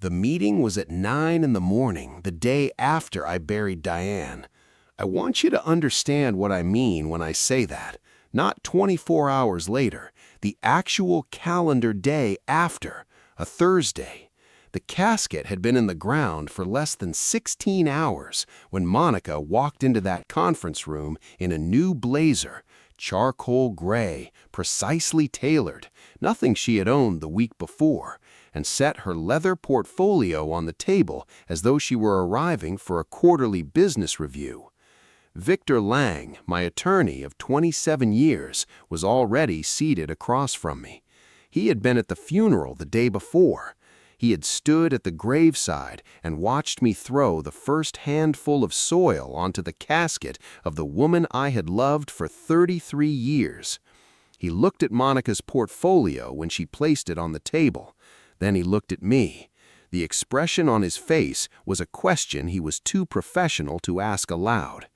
The meeting was at 9 in the morning, the day after I buried Diane. I want you to understand what I mean when I say that. Not 24 hours later, the actual calendar day after, a Thursday. The casket had been in the ground for less than 16 hours when Monica walked into that conference room in a new blazer, charcoal gray, precisely tailored, nothing she had owned the week before, and set her leather portfolio on the table as though she were arriving for a quarterly business review. Victor Lang, my attorney of 27 years, was already seated across from me. He had been at the funeral the day before. He had stood at the graveside and watched me throw the first handful of soil onto the casket of the woman I had loved for 33 years. He looked at Monica's portfolio when she placed it on the table. Then he looked at me. The expression on his face was a question he was too professional to ask aloud.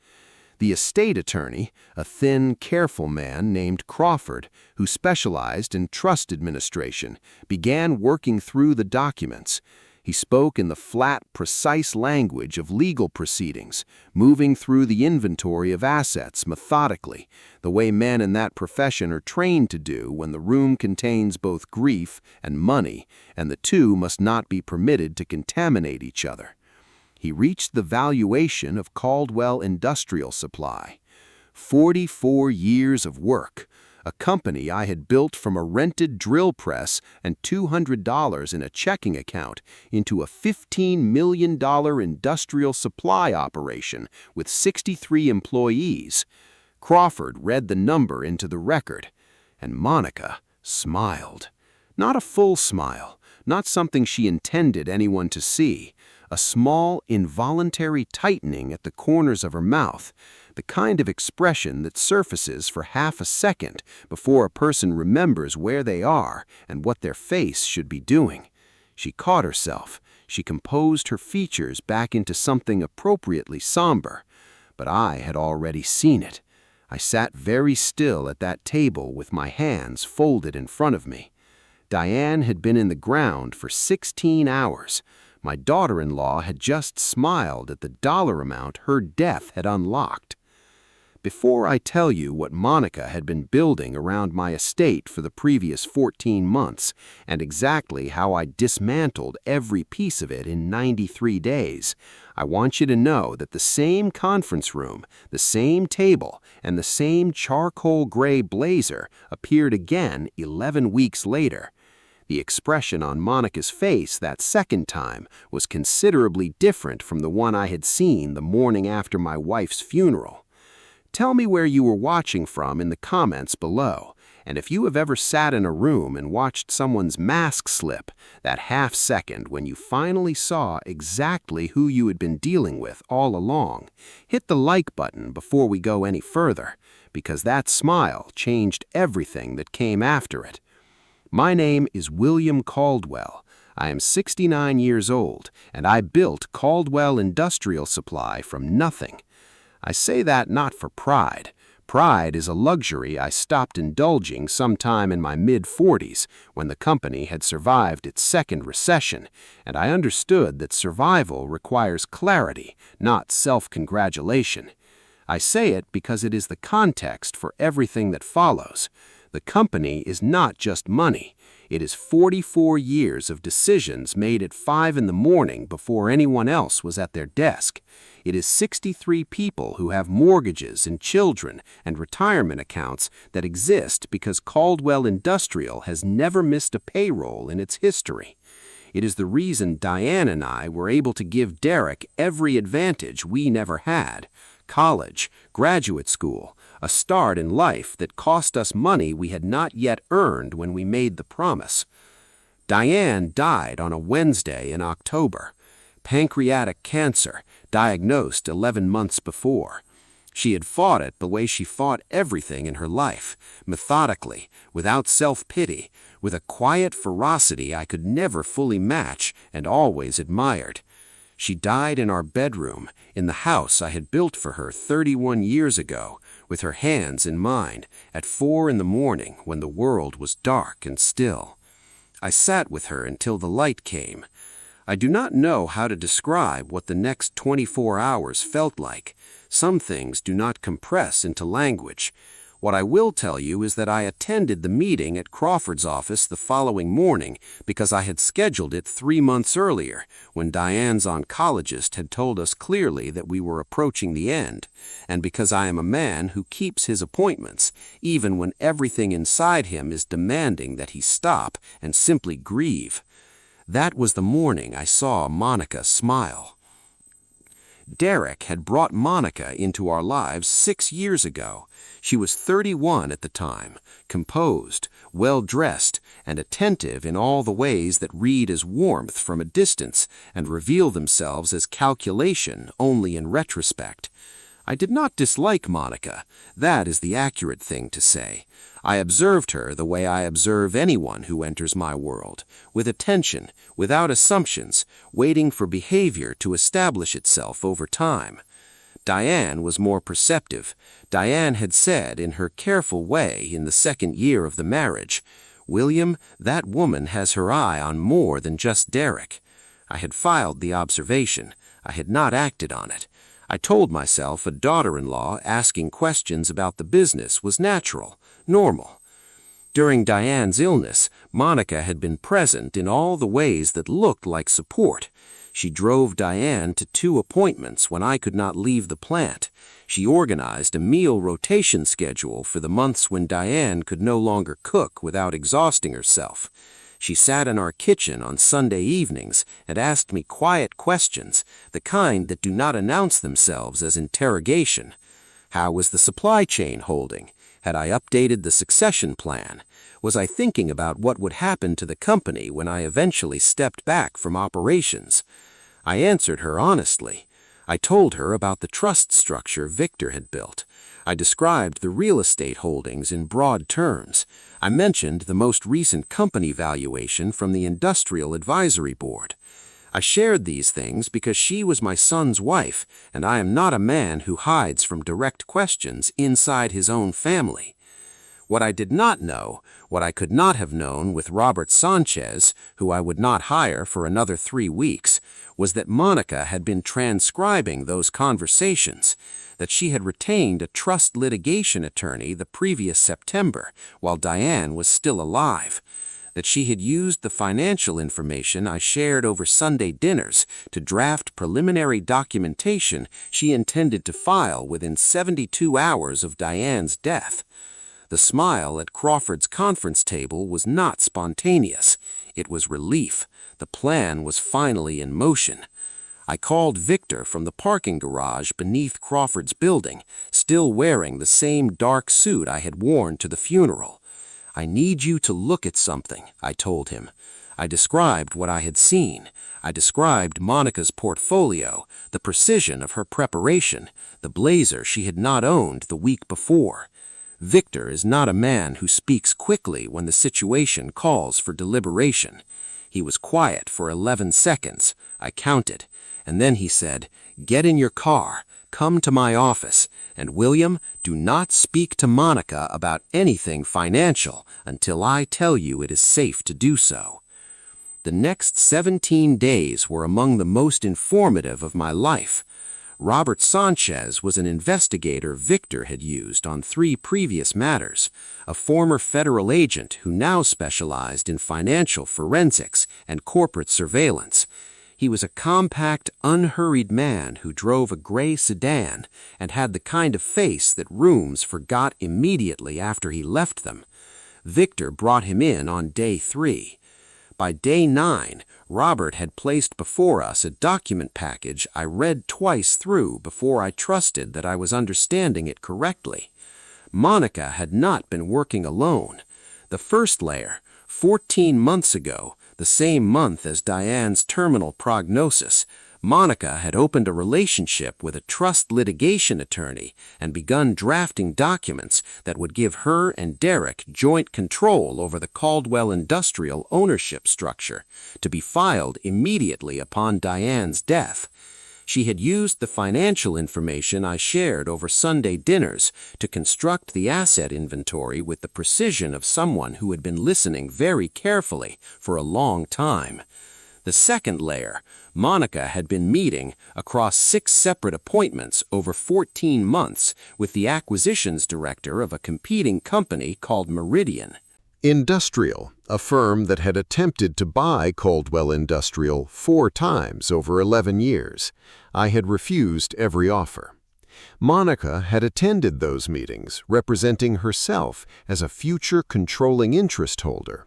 The estate attorney, a thin, careful man named Crawford, who specialized in trust administration, began working through the documents. He spoke in the flat, precise language of legal proceedings, moving through the inventory of assets methodically, the way men in that profession are trained to do when the room contains both grief and money, and the two must not be permitted to contaminate each other. He reached the valuation of Caldwell Industrial Supply. 44 years of work, a company I had built from a rented drill press and $200 in a checking account into a $15 million industrial supply operation with 63 employees. Crawford read the number into the record, and Monica smiled. Not a full smile, not something she intended anyone to see. A small, involuntary tightening at the corners of her mouth, the kind of expression that surfaces for half a second before a person remembers where they are and what their face should be doing. She caught herself. She composed her features back into something appropriately somber. But I had already seen it. I sat very still at that table with my hands folded in front of me. Diane had been in the ground for 16 hours. My daughter-in-law had just smiled at the dollar amount her death had unlocked. Before I tell you what Monica had been building around my estate for the previous 14 months, and exactly how I dismantled every piece of it in 93 days, I want you to know that the same conference room, the same table, and the same charcoal gray blazer appeared again 11 weeks later. The expression on Monica's face that second time was considerably different from the one I had seen the morning after my wife's funeral. Tell me where you were watching from in the comments below, and if you have ever sat in a room and watched someone's mask slip, that half second when you finally saw exactly who you had been dealing with all along. Hit the like button before we go any further, because that smile changed everything that came after it. My name is William Caldwell. I am 69 years old, and I built Caldwell Industrial Supply from nothing. I say that not for pride. Pride is a luxury I stopped indulging sometime in my mid-40s when the company had survived its second recession, and I understood that survival requires clarity, not self-congratulation. I say it because it is the context for everything that follows. The company is not just money. It is 44 years of decisions made at 5 in the morning before anyone else was at their desk. It is 63 people who have mortgages and children and retirement accounts that exist because Caldwell Industrial has never missed a payroll in its history. It is the reason Diane and I were able to give Derek every advantage we never had. College, graduate school, a start in life that cost us money we had not yet earned when we made the promise. Diane died on a Wednesday in October. Pancreatic cancer, diagnosed 11 months before. She had fought it the way she fought everything in her life, methodically, without self-pity, with a quiet ferocity I could never fully match and always admired. She died in our bedroom, in the house I had built for her 31 years ago, with her hands in mine, at 4 in the morning when the world was dark and still. I sat with her until the light came. I do not know how to describe what the next 24 hours felt like. Some things do not compress into language. What I will tell you is that I attended the meeting at Crawford's office the following morning because I had scheduled it 3 months earlier, when Diane's oncologist had told us clearly that we were approaching the end, and because I am a man who keeps his appointments, even when everything inside him is demanding that he stop and simply grieve. That was the morning I saw Monica smile. Derek had brought Monica into our lives 6 years ago. She was 31 at the time, composed, well-dressed, and attentive in all the ways that read as warmth from a distance and reveal themselves as calculation only in retrospect. I did not dislike Monica. That is the accurate thing to say. I observed her the way I observe anyone who enters my world, with attention, without assumptions, waiting for behavior to establish itself over time. Diane was more perceptive. Diane had said in her careful way in the 2nd year of the marriage, "William, that woman has her eye on more than just Derek." I had filed the observation. I had not acted on it. I told myself a daughter-in-law asking questions about the business was natural, normal. During Diane's illness, Monica had been present in all the ways that looked like support. She drove Diane to 2 appointments when I could not leave the plant. She organized a meal rotation schedule for the months when Diane could no longer cook without exhausting herself. She sat in our kitchen on Sunday evenings and asked me quiet questions, the kind that do not announce themselves as interrogation. How was the supply chain holding? Had I updated the succession plan? Was I thinking about what would happen to the company when I eventually stepped back from operations? I answered her honestly. I told her about the trust structure Victor had built. I described the real estate holdings in broad terms. I mentioned the most recent company valuation from the Industrial Advisory Board. I shared these things because she was my son's wife, and I am not a man who hides from direct questions inside his own family. What I did not know, what I could not have known with Robert Sanchez, who I would not hire for another 3 weeks, was that Monica had been transcribing those conversations, that she had retained a trust litigation attorney the previous September while Diane was still alive, that she had used the financial information I shared over Sunday dinners to draft preliminary documentation she intended to file within 72 hours of Diane's death. The smile at Crawford's conference table was not spontaneous. It was relief. The plan was finally in motion. I called Victor from the parking garage beneath Crawford's building, still wearing the same dark suit I had worn to the funeral. "I need you to look at something," I told him. I described what I had seen. I described Monica's portfolio, the precision of her preparation, the blazer she had not owned the week before. Victor is not a man who speaks quickly when the situation calls for deliberation. He was quiet for 11 seconds. I counted. And then he said, "Get in your car, come to my office, and William, do not speak to Monica about anything financial until I tell you it is safe to do so." The next 17 days were among the most informative of my life. Robert Sanchez was an investigator Victor had used on 3 previous matters, a former federal agent who now specialized in financial forensics and corporate surveillance. He was a compact, unhurried man who drove a gray sedan and had the kind of face that rooms forgot immediately after he left them. Victor brought him in on day 3. By day 9, Robert had placed before us a document package I read twice through before I trusted that I was understanding it correctly. Monica had not been working alone. The first layer, 14 months ago, the same month as Diane's terminal prognosis, Monica had opened a relationship with a trust litigation attorney and begun drafting documents that would give her and Derek joint control over the Caldwell Industrial ownership structure, to be filed immediately upon Diane's death. She had used the financial information I shared over Sunday dinners to construct the asset inventory with the precision of someone who had been listening very carefully for a long time. The second layer, Monica had been meeting across 6 separate appointments over 14 months with the acquisitions director of a competing company called Meridian Industrial, a firm that had attempted to buy Caldwell Industrial 4 times over 11 years. I had refused every offer. Monica had attended those meetings, representing herself as a future controlling interest holder.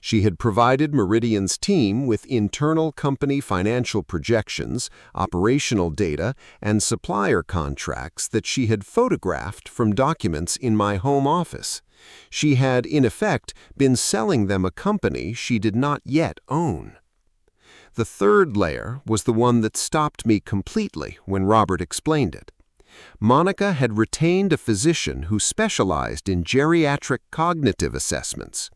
She had provided Meridian's team with internal company financial projections, operational data, and supplier contracts that she had photographed from documents in my home office. She had, in effect, been selling them a company she did not yet own. The third layer was the one that stopped me completely when Robert explained it. Monica had retained a physician who specialized in geriatric cognitive assessments.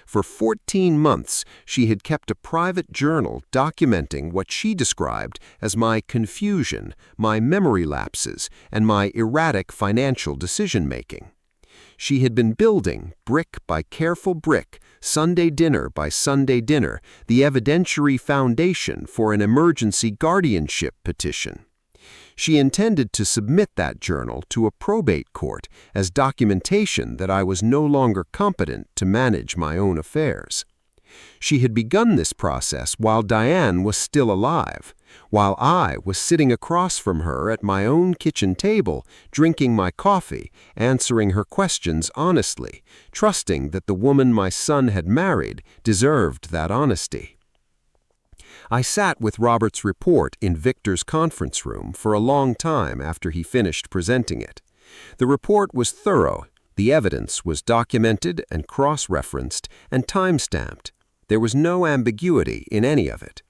For 14 months, she had kept a private journal documenting what she described as my confusion, my memory lapses, and my erratic financial decision-making. She had been building, brick by careful brick, Sunday dinner by Sunday dinner, the evidentiary foundation for an emergency guardianship petition. She intended to submit that journal to a probate court as documentation that I was no longer competent to manage my own affairs. She had begun this process while Diane was still alive, while I was sitting across from her at my own kitchen table, drinking my coffee, answering her questions honestly, trusting that the woman my son had married deserved that honesty. I sat with Robert's report in Victor's conference room for a long time after he finished presenting it. The report was thorough, the evidence was documented and cross-referenced and time-stamped. There was no ambiguity in any of it.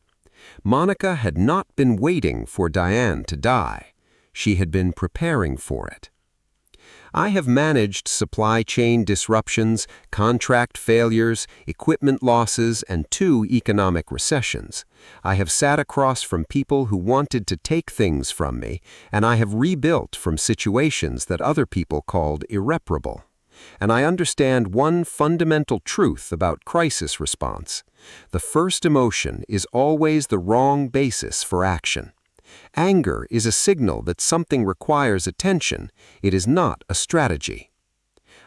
Monica had not been waiting for Diane to die. She had been preparing for it. I have managed supply chain disruptions, contract failures, equipment losses, and 2 economic recessions. I have sat across from people who wanted to take things from me, and I have rebuilt from situations that other people called irreparable. And I understand one fundamental truth about crisis response. The first emotion is always the wrong basis for action. Anger is a signal that something requires attention. It is not a strategy.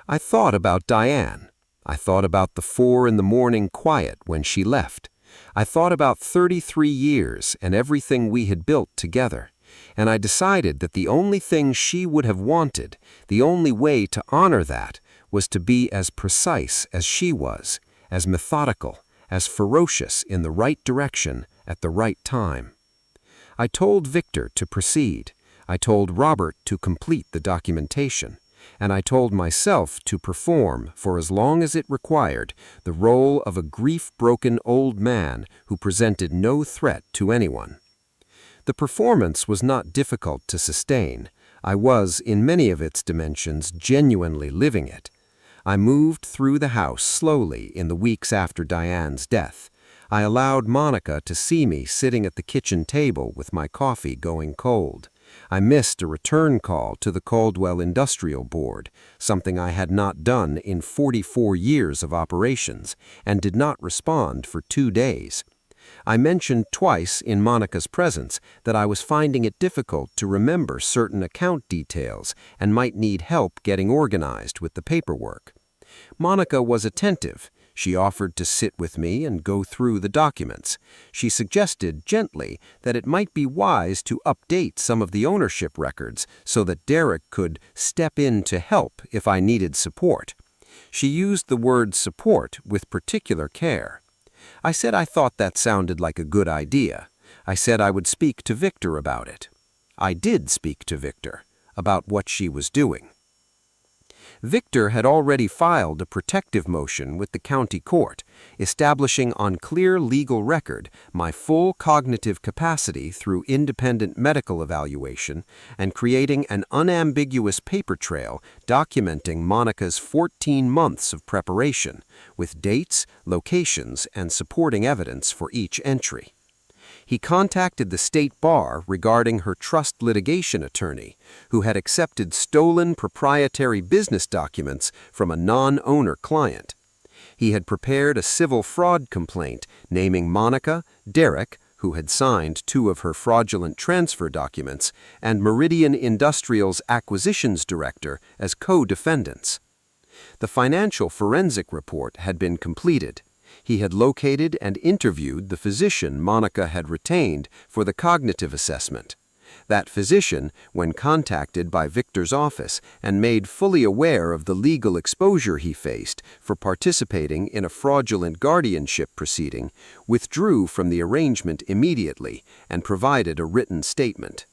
I thought about Diane. I thought about the 4 in the morning quiet when she left. I thought about 33 years and everything we had built together. And I decided that the only thing she would have wanted, the only way to honor that, was to be as precise as she was, as methodical, as ferocious in the right direction at the right time. I told Victor to proceed. I told Robert to complete the documentation. And I told myself to perform, for as long as it required, the role of a grief-broken old man who presented no threat to anyone. The performance was not difficult to sustain. I was, in many of its dimensions, genuinely living it. I moved through the house slowly in the weeks after Diane's death. I allowed Monica to see me sitting at the kitchen table with my coffee going cold. I missed a return call to the Caldwell Industrial Board, something I had not done in 44 years of operations, and did not respond for 2 days. I mentioned twice in Monica's presence that I was finding it difficult to remember certain account details and might need help getting organized with the paperwork. Monica was attentive. She offered to sit with me and go through the documents. She suggested gently that it might be wise to update some of the ownership records so that Derek could step in to help if I needed support. She used the word support with particular care. I said I thought that sounded like a good idea. I said I would speak to Victor about it. I did speak to Victor about what she was doing. Victor had already filed a protective motion with the county court, establishing on clear legal record my full cognitive capacity through independent medical evaluation and creating an unambiguous paper trail documenting Monica's 14 months of preparation, with dates, locations, and supporting evidence for each entry. He contacted the state bar regarding her trust litigation attorney, who had accepted stolen proprietary business documents from a non-owner client. He had prepared a civil fraud complaint naming Monica, Derek, who had signed 2 of her fraudulent transfer documents, and Meridian Industrial's acquisitions director as co-defendants. The financial forensic report had been completed. He had located and interviewed the physician Monica had retained for the cognitive assessment. That physician, when contacted by Victor's office and made fully aware of the legal exposure he faced for participating in a fraudulent guardianship proceeding, withdrew from the arrangement immediately and provided a written statement.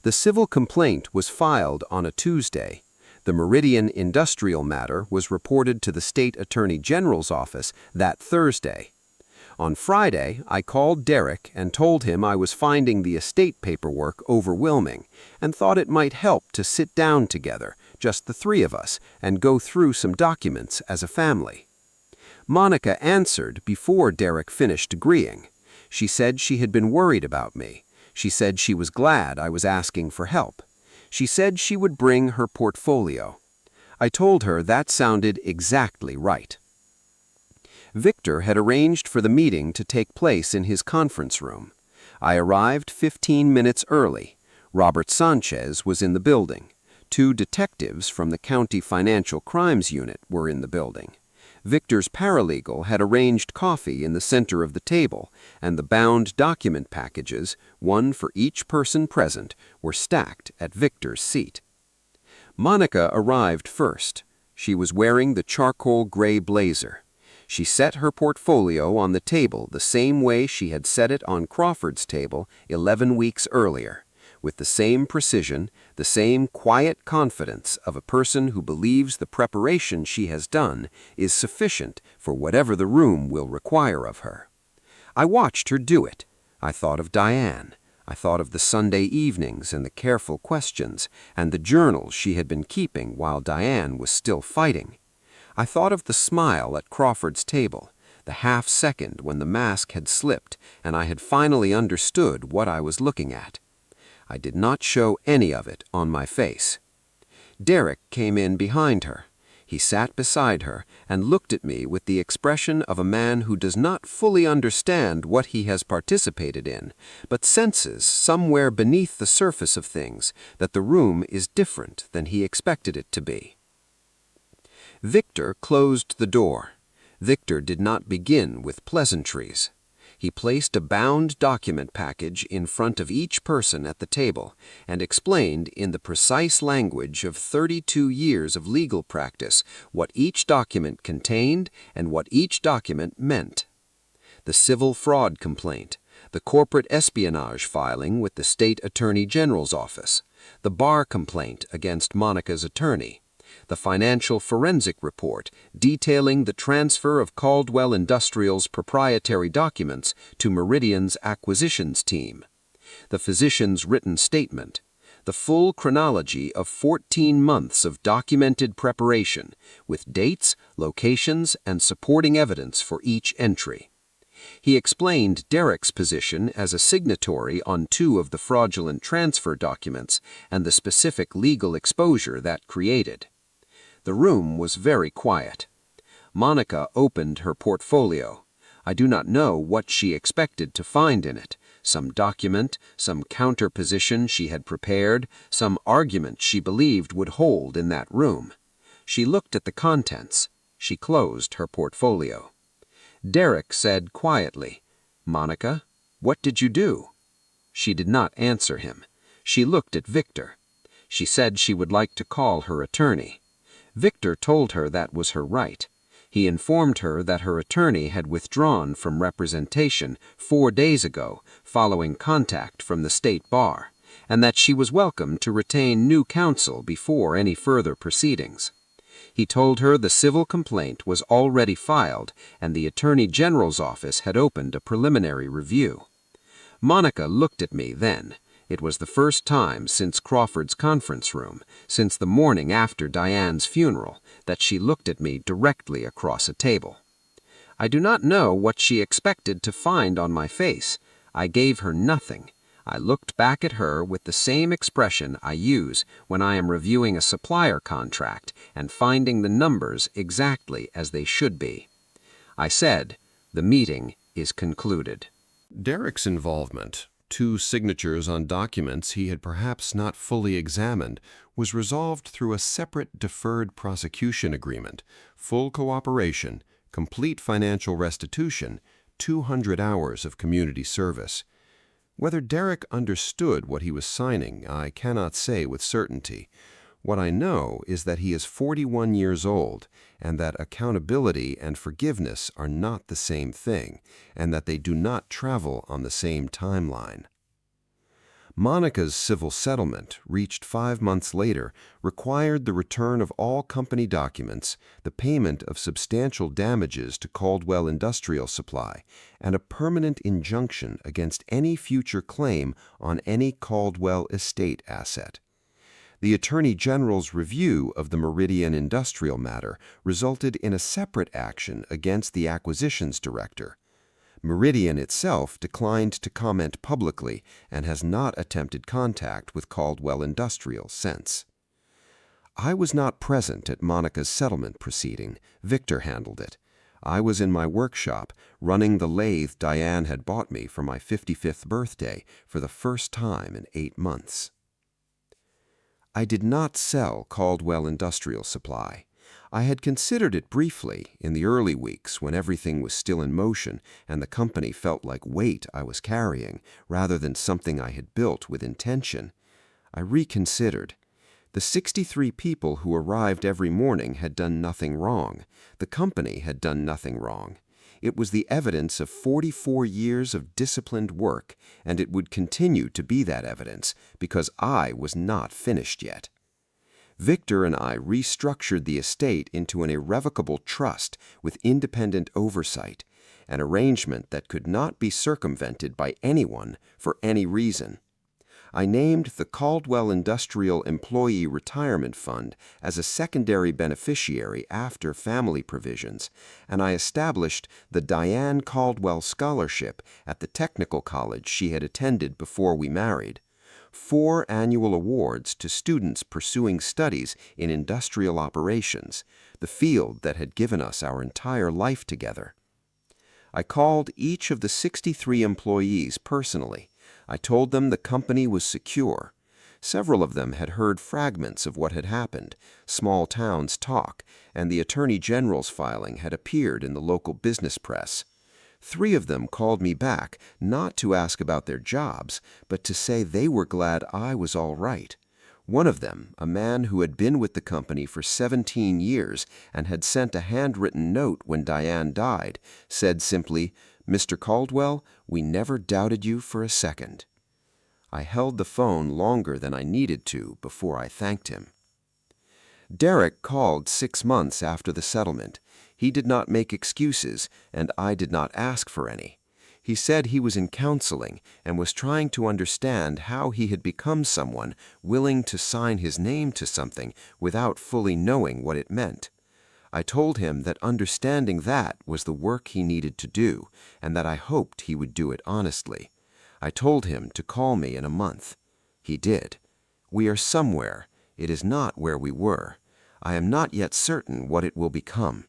The civil complaint was filed on a Tuesday. The Meridian Industrial matter was reported to the State Attorney General's office that Thursday. On Friday, I called Derek and told him I was finding the estate paperwork overwhelming and thought it might help to sit down together, just the 3 of us, and go through some documents as a family. Monica answered before Derek finished agreeing. She said she had been worried about me. She said she was glad I was asking for help. She said she would bring her portfolio. I told her that sounded exactly right. Victor had arranged for the meeting to take place in his conference room. I arrived 15 minutes early. Robert Sanchez was in the building. 2 detectives from the County Financial Crimes Unit were in the building. Victor's paralegal had arranged coffee in the center of the table, and the bound document packages, 1 for each person present, were stacked at Victor's seat. Monica arrived first. She was wearing the charcoal gray blazer. She set her portfolio on the table the same way she had set it on Crawford's table 11 weeks earlier, with the same precision, the same quiet confidence of a person who believes the preparation she has done is sufficient for whatever the room will require of her. I watched her do it. I thought of Diane. I thought of the Sunday evenings and the careful questions and the journals she had been keeping while Diane was still fighting. I thought of the smile at Crawford's table, the half-second when the mask had slipped and I had finally understood what I was looking at. I did not show any of it on my face. Derek came in behind her. He sat beside her and looked at me with the expression of a man who does not fully understand what he has participated in, but senses somewhere beneath the surface of things that the room is different than he expected it to be. Victor closed the door. Victor did not begin with pleasantries. He placed a bound document package in front of each person at the table and explained in the precise language of 32 years of legal practice what each document contained and what each document meant. The civil fraud complaint, the corporate espionage filing with the State Attorney General's office, the bar complaint against Monica's attorney, the financial forensic report detailing the transfer of Caldwell Industrial's proprietary documents to Meridian's acquisitions team, the physician's written statement, the full chronology of 14 months of documented preparation with dates, locations, and supporting evidence for each entry. He explained Derek's position as a signatory on 2 of the fraudulent transfer documents and the specific legal exposure that created. The room was very quiet. Monica opened her portfolio. I do not know what she expected to find in it. Some document, some counterposition she had prepared, some argument she believed would hold in that room. She looked at the contents. She closed her portfolio. Derek said quietly, "Monica, what did you do?" She did not answer him. She looked at Victor. She said she would like to call her attorney. Victor told her that was her right. He informed her that her attorney had withdrawn from representation 4 days ago following contact from the state bar, and that she was welcome to retain new counsel before any further proceedings. He told her the civil complaint was already filed and the Attorney General's office had opened a preliminary review. Monica looked at me then. It was the first time since Crawford's conference room, since the morning after Diane's funeral, that she looked at me directly across a table. I do not know what she expected to find on my face. I gave her nothing. I looked back at her with the same expression I use when I am reviewing a supplier contract and finding the numbers exactly as they should be. I said, "The meeting is concluded." Derek's involvement, 2 signatures on documents he had perhaps not fully examined, was resolved through a separate deferred prosecution agreement, full cooperation, complete financial restitution, 200 hours of community service. Whether Derek understood what he was signing, I cannot say with certainty. What I know is that he is 41 years old, and that accountability and forgiveness are not the same thing, and that they do not travel on the same timeline. Monica's civil settlement, reached 5 months later, required the return of all company documents, the payment of substantial damages to Caldwell Industrial Supply, and a permanent injunction against any future claim on any Caldwell estate asset. The Attorney General's review of the Meridian Industrial matter resulted in a separate action against the acquisitions director. Meridian itself declined to comment publicly and has not attempted contact with Caldwell Industrial since. I was not present at Monica's settlement proceeding. Victor handled it. I was in my workshop, running the lathe Diane had bought me for my 55th birthday for the first time in 8 months. I did not sell Caldwell Industrial Supply. I had considered it briefly in the early weeks when everything was still in motion and the company felt like weight I was carrying rather than something I had built with intention. I reconsidered. The 63 people who arrived every morning had done nothing wrong. The company had done nothing wrong. It was the evidence of 44 years of disciplined work, and it would continue to be that evidence because I was not finished yet. Victor and I restructured the estate into an irrevocable trust with independent oversight, an arrangement that could not be circumvented by anyone for any reason. I named the Caldwell Industrial Employee Retirement Fund as a secondary beneficiary after family provisions, and I established the Diane Caldwell Scholarship at the technical college she had attended before we married. 4 annual awards to students pursuing studies in industrial operations, the field that had given us our entire life together. I called each of the 63 employees personally. I told them the company was secure. Several of them had heard fragments of what had happened, small towns talk, and the Attorney General's filing had appeared in the local business press. 3 of them called me back, not to ask about their jobs, but to say they were glad I was all right. One of them, a man who had been with the company for 17 years and had sent a handwritten note when Diane died, said simply, "Mr. Caldwell, we never doubted you for a second." I held the phone longer than I needed to before I thanked him. Derek called 6 months after the settlement. He did not make excuses, and I did not ask for any. He said he was in counseling and was trying to understand how he had become someone willing to sign his name to something without fully knowing what it meant. I told him that understanding that was the work he needed to do, and that I hoped he would do it honestly. I told him to call me in a month. He did. We are somewhere. It is not where we were. I am not yet certain what it will become.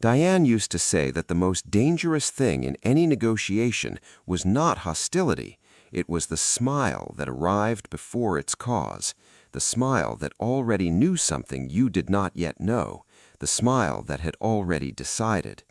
Diane used to say that the most dangerous thing in any negotiation was not hostility. It was the smile that arrived before its cause, the smile that already knew something you did not yet know, the smile that had already decided.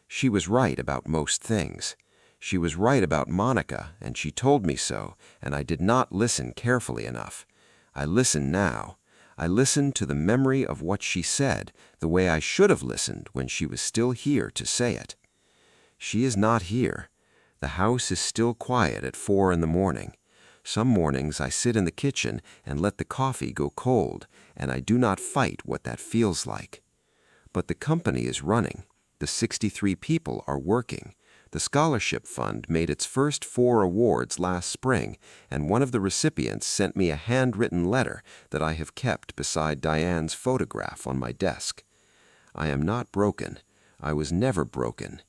She was right about most things. She was right about Monica, and she told me so, and I did not listen carefully enough. I listen now. I listened to the memory of what she said, the way I should have listened when she was still here to say it. She is not here. The house is still quiet at 4 in the morning. Some mornings I sit in the kitchen and let the coffee go cold, and I do not fight what that feels like. But the company is running. The 63 people are working. The scholarship fund made its first 4 awards last spring, and one of the recipients sent me a handwritten letter that I have kept beside Diane's photograph on my desk. I am not broken. I was never broken.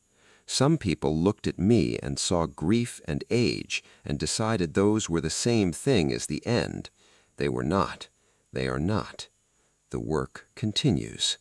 Some people looked at me and saw grief and age and decided those were the same thing as the end. They were not. They are not. The work continues.